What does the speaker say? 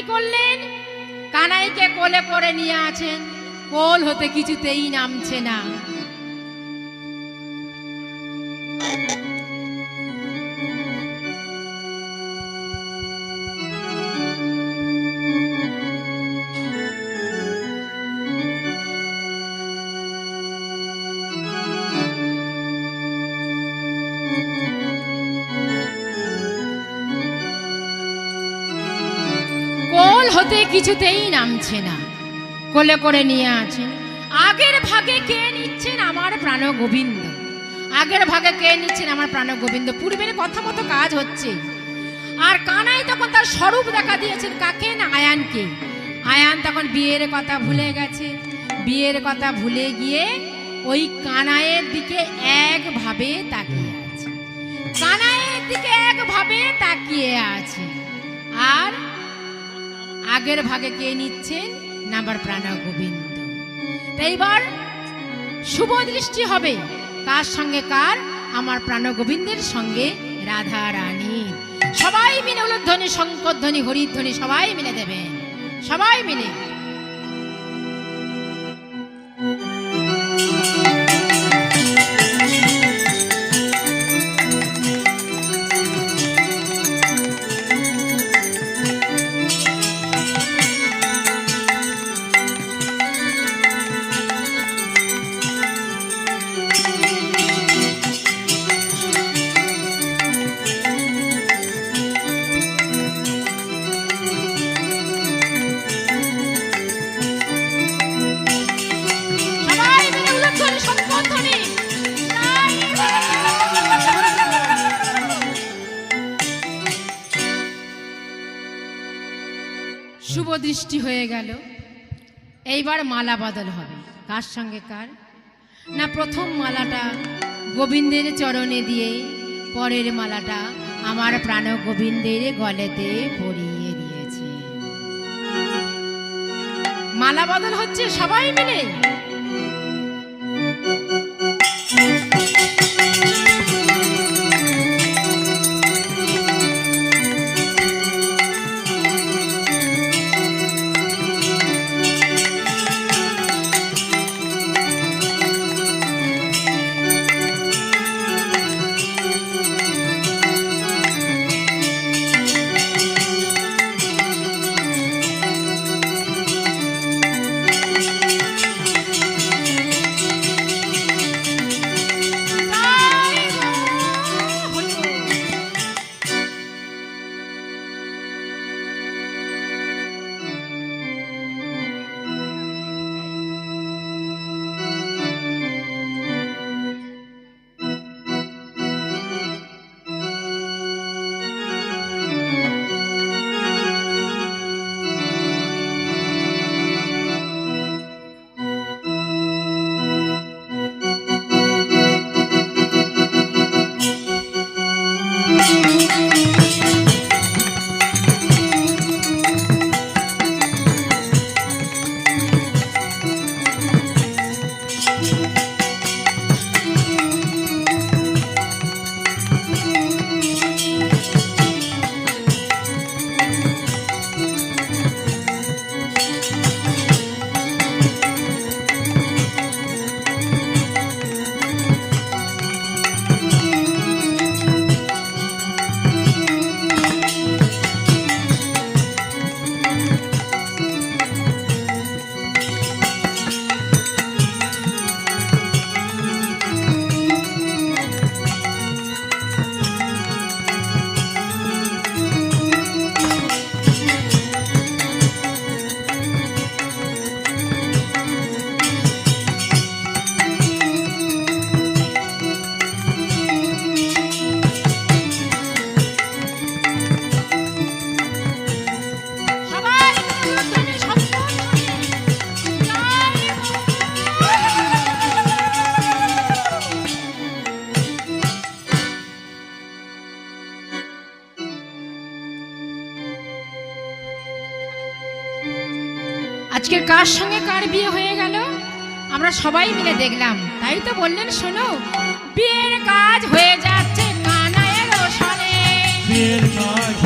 করলেন, কানাইকে কোলে করে নিয়ে আছেন, কোল হতে কিছুতেই নামছে না। কোল হতে কিছুতেই নামছে না, কোলে করে নিয়ে আছেন। আগের ভাগে কে নিচ্ছেন? আমার প্রাণ গোবিন্দ। আগের ভাগে কে নিচ্ছেন? আমার প্রাণ গোবিন্দ। পূর্বের কথা মতো কাজ হচ্ছে। আর কানাই তখন তার স্বরূপ দেখা দিয়েছেন কাকে? না আয়ানকে। আয়ান তখন বিয়ের কথা ভুলে গেছে। বিয়ের কথা ভুলে গিয়ে ওই কানাইয়ের দিকে একভাবে তাকিয়ে আছে, কানাইয়ের দিকে একভাবে তাকিয়ে আছে। আর আগের ভাগে কে নিচ্ছেন? না আমার প্রাণ গোবিন্দ। তাই এবার শুভ দৃষ্টি হবে কার সঙ্গে? কার? আমার প্রাণ গোবিন্দের সঙ্গে রাধা রানী। সবাই মিলে উলুধ্বনি, শঙ্করধ্বনি, হরিধ্বনি সবাই মিলে দেবেন, সবাই মিলে। শুভ দৃষ্টি হয়ে গেল। এইবার মালা বদল হবে। কার সঙ্গে কার? না প্রথম মালাটা গোবিন্দের চরণে দিয়ে পরের মালাটা আমার প্রাণ গোবিন্দের গলেতে পরিয়ে দিয়েছে। মালা বদল হচ্ছে সবাই মিলে। আজকের কার সঙ্গে কার বিয়ে হয়ে গেল আমরা সবাই মিলে দেখলাম। তাই তো বললেন, শোনো বিয়ের কাজ হয়ে যাচ্ছে কানাইয়ের সনে, বিয়ের কাজ